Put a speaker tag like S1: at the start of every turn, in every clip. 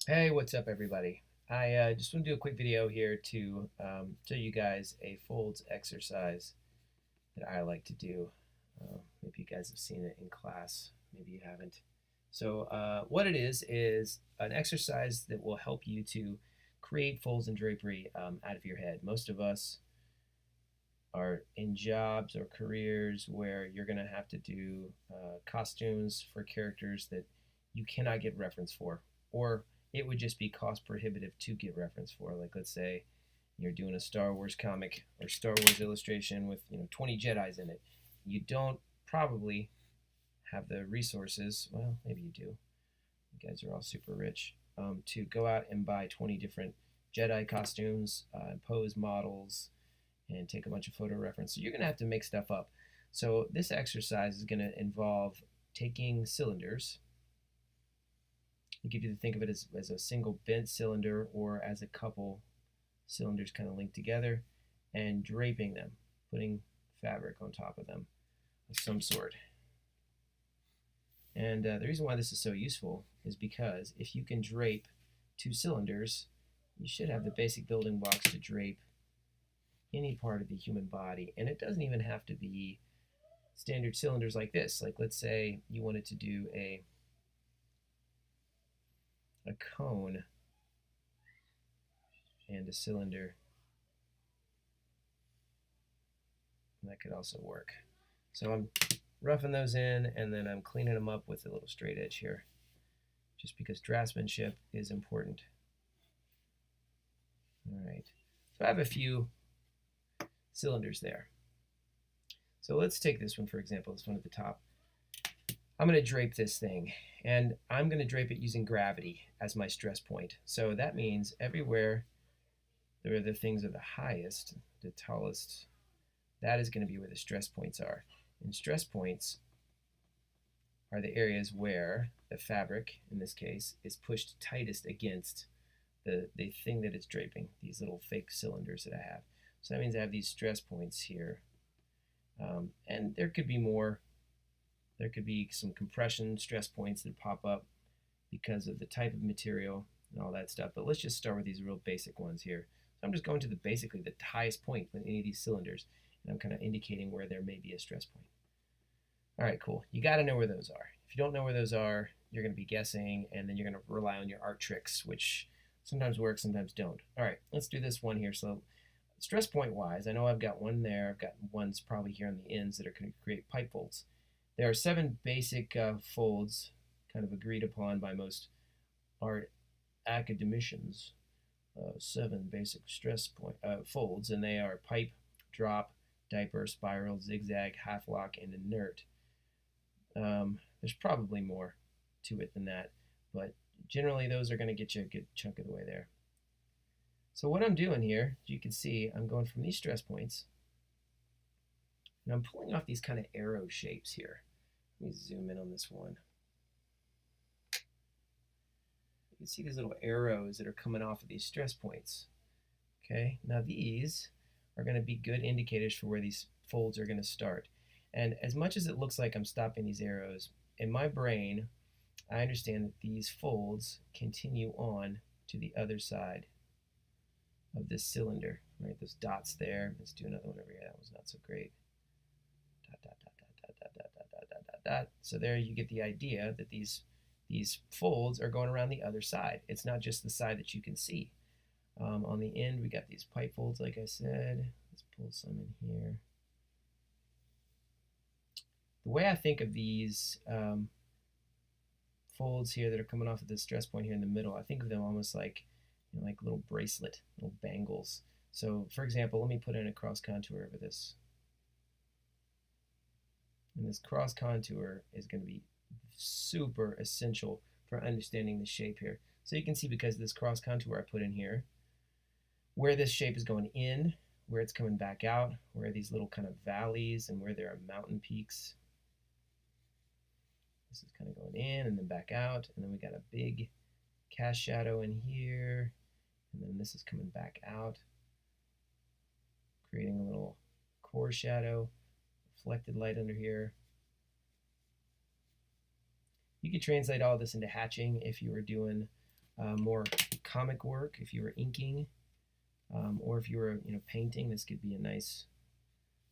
S1: Hey, what's up, everybody? I just want to do a quick video here to show you guys a folds exercise that I like to do. Maybe you guys have seen it in class, maybe you haven't. So what it is an exercise that will help you to create folds and drapery out of your head. Most of us are in jobs or careers where you're going to have to do costumes for characters that you cannot get reference for, or it would just be cost prohibitive to get reference for. Like, let's say you're doing a Star Wars comic or Star Wars illustration with 20 Jedi's in it. You don't probably have the resources. Well, maybe you do. You guys are all super rich, to go out and buy 20 different Jedi costumes, pose models, and take a bunch of photo reference. So you're going to have to make stuff up. So this exercise is going to involve taking cylinders. You could either think of it as a single bent cylinder or as a couple cylinders kind of linked together, and draping them, putting fabric on top of them of some sort. And the reason why this is so useful is because if you can drape two cylinders, you should have the basic building blocks to drape any part of the human body. And it doesn't even have to be standard cylinders like this. Like, let's say you wanted to do a cone and a cylinder. And that could also work. So I'm roughing those in, and then I'm cleaning them up with a little straight edge here, just because draftsmanship is important. All right, so I have a few cylinders there. So let's take this one, for example, this one at the top. I'm going to drape this thing, and I'm going to drape it using gravity as my stress point. So that means everywhere where the things are the highest, the tallest, that is going to be where the stress points are. And stress points are the areas where the fabric, in this case, is pushed tightest against the thing that it's draping, these little fake cylinders that I have. So that means I have these stress points here. And there could be more. There could be some compression stress points that pop up because of the type of material and all that stuff. But let's just start with these real basic ones here. So I'm just going to basically the highest point with any of these cylinders, and I'm kind of indicating where there may be a stress point. All right, cool. You got to know where those are. If you don't know where those are, you're going to be guessing, and then you're going to rely on your art tricks, which sometimes work, sometimes don't. All right, let's do this one here. So stress point wise, I know I've got one there. I've got ones probably here on the ends that are going to create pipe folds. There are 7 basic folds kind of agreed upon by most art academicians. 7 basic stress point folds, and they are pipe, drop, diaper, spiral, zigzag, half lock, and inert. There's probably more to it than that, but generally those are going to get you a good chunk of the way there. So what I'm doing here, as you can see, I'm going from these stress points, and I'm pulling off these kind of arrow shapes here. Let me zoom in on this one. You can see these little arrows that are coming off of these stress points. Okay, now these are going to be good indicators for where these folds are going to start. And as much as it looks like I'm stopping these arrows, in my brain, I understand that these folds continue on to the other side of this cylinder, right? Those dots there. Let's do another one over here. That was not so great. Dot, dot, dot, dot, dot, dot, dot, dot, dot, dot, dot. So there you get the idea that these folds are going around the other side. It's not just the side that you can see. On the end, we got these pipe folds, like I said. Let's pull some in here. The way I think of these folds here that are coming off of this stress point here in the middle, I think of them almost like, like little bracelet, little bangles. So, for example, let me put in a cross contour over this. And this cross contour is going to be super essential for understanding the shape here. So you can see, because of this cross contour I put in here, where this shape is going in, where it's coming back out, where these little kind of valleys, and where there are mountain peaks. This is kind of going in and then back out, and then we got a big cast shadow in here, and then this is coming back out, creating a little core shadow, reflected light under here. You could translate all this into hatching if you were doing more comic work, if you were inking, or if you were painting, this could be a nice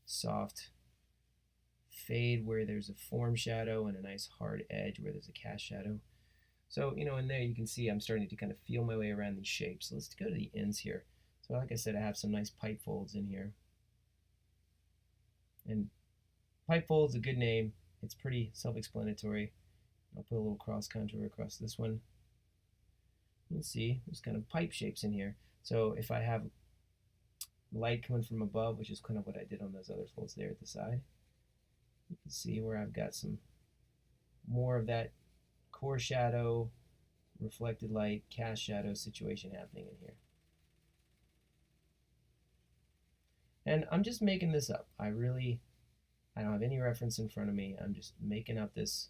S1: soft fade where there's a form shadow and a nice hard edge where there's a cast shadow. So, in there you can see I'm starting to kind of feel my way around these shapes. So let's go to the ends here. So like I said, I have some nice pipe folds in here. And pipe fold's a good name. It's pretty self-explanatory. I'll put a little cross contour across this one. You can see there's kind of pipe shapes in here. So if I have light coming from above, which is kind of what I did on those other folds there at the side, you can see where I've got some more of that core shadow, reflected light, cast shadow situation happening in here. And I'm just making this up. I don't have any reference in front of me. I'm just making up this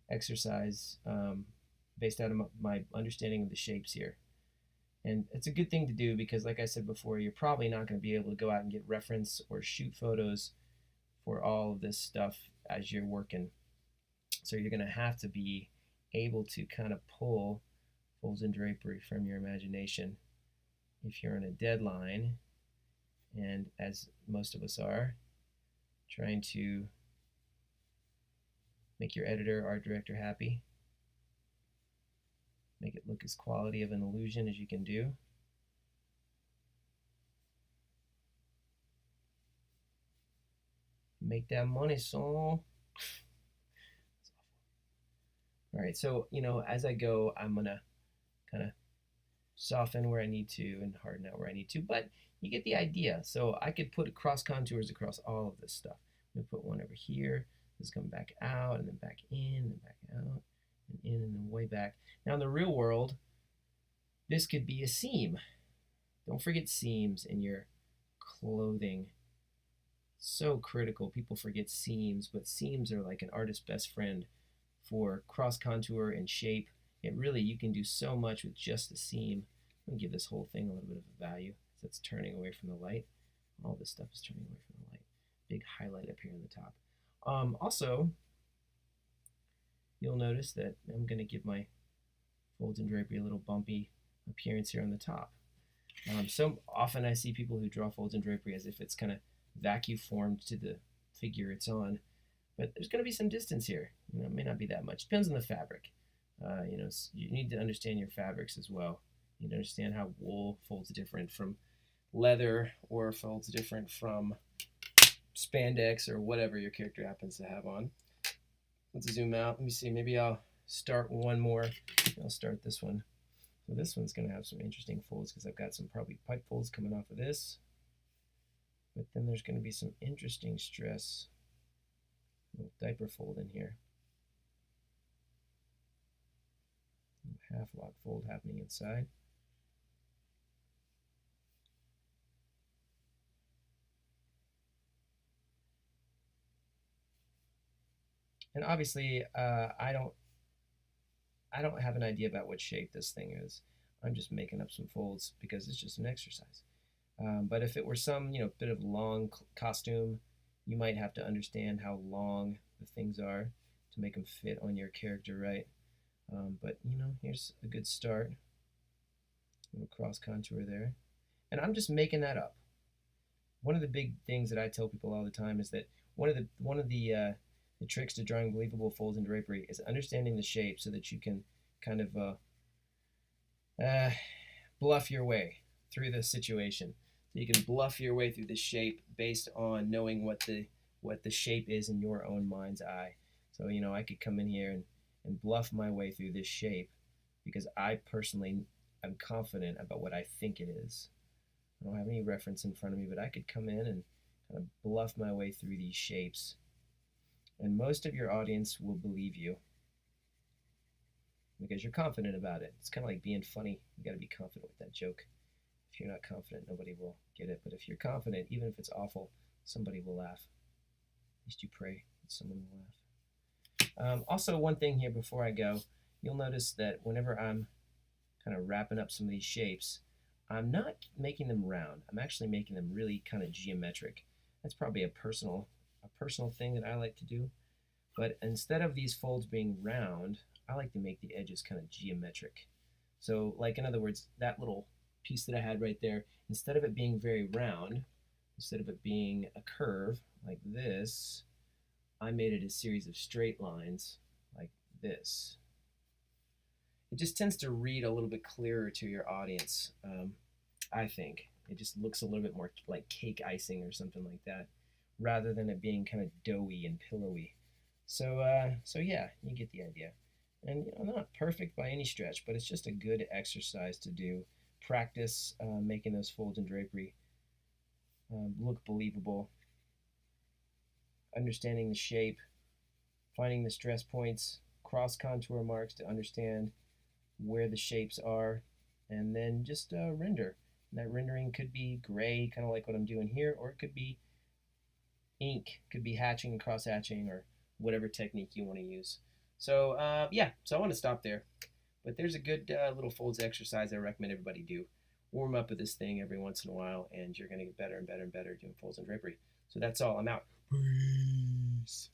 S1: exercise based out of my understanding of the shapes here. And it's a good thing to do because, like I said before, you're probably not going to be able to go out and get reference or shoot photos for all of this stuff as you're working. So you're going to have to be able to kind of pull folds and drapery from your imagination if you're on a deadline, and as most of us are, trying to make your editor, art director happy, make it look as quality of an illusion as you can do. Make that money, son. All right, so, as I go, I'm going to kind of soften where I need to and harden out where I need to, but you get the idea. So I could put cross contours across all of this stuff. I'm going to put one over here. This is coming back out, and then back in, and then back out, and in, and then way back. Now, in the real world, this could be a seam. Don't forget seams in your clothing. So critical. People forget seams, but seams are like an artist's best friend for cross contour and shape. You can do so much with just the seam. I'm going to give this whole thing a little bit of a value. So it's turning away from the light. All this stuff is turning away from the light. Big highlight up here on the top. Also, you'll notice that I'm going to give my folds and drapery a little bumpy appearance here on the top. So often I see people who draw folds and drapery as if it's kind of vacuum formed to the figure it's on, but there's going to be some distance here. It may not be that much. Depends on the fabric. You need to understand your fabrics as well. You need to understand how wool folds different from leather or folds different from spandex or whatever your character happens to have on. Let's zoom out. Let me see. Maybe I'll start one more. I'll start this one. So this one's going to have some interesting folds because I've got some probably pipe folds coming off of this. But then there's going to be some interesting stress. Little diaper fold in here. Half lock fold happening inside. And obviously, I don't have an idea about what shape this thing is. I'm just making up some folds because it's just an exercise. But if it were some, bit of long costume, you might have to understand how long the things are to make them fit on your character, right? But here's a good start. A little cross contour there, and I'm just making that up. One of the big things that I tell people all the time is that one of the tricks to drawing believable folds and drapery is understanding the shape so that you can kind of bluff your way through the situation. So you can bluff your way through the shape based on knowing what the shape is in your own mind's eye. So I could come in here and bluff my way through this shape because I personally am confident about what I think it is. I don't have any reference in front of me, but I could come in and kind of bluff my way through these shapes. And most of your audience will believe you because you're confident about it. It's kind of like being funny. You got to be confident with that joke. If you're not confident, nobody will get it. But if you're confident, even if it's awful, somebody will laugh. At least you pray that someone will laugh. Also, one thing here before I go, you'll notice that whenever I'm kind of wrapping up some of these shapes, I'm not making them round. I'm actually making them really kind of geometric. That's probably a personal thing that I like to do. But instead of these folds being round, I like to make the edges kind of geometric. So like in other words, that little piece that I had right there, instead of it being very round, instead of it being a curve like this, I made it a series of straight lines like this. It just tends to read a little bit clearer to your audience, I think. It just looks a little bit more like cake icing or something like that, rather than it being kind of doughy and pillowy. So yeah, you get the idea. And not perfect by any stretch, but it's just a good exercise to do. Practice making those folds and drapery look believable, understanding the shape, finding the stress points, cross contour marks to understand where the shapes are, and then just render. And that rendering could be gray, kind of like what I'm doing here, or it could be ink, could be hatching and cross hatching, or whatever technique you want to use. So yeah, so I want to stop there. But there's a good little folds exercise I recommend everybody do. Warm up with this thing every once in a while, and you're going to get better and better and better doing folds and drapery. So that's all. I'm out. Peace.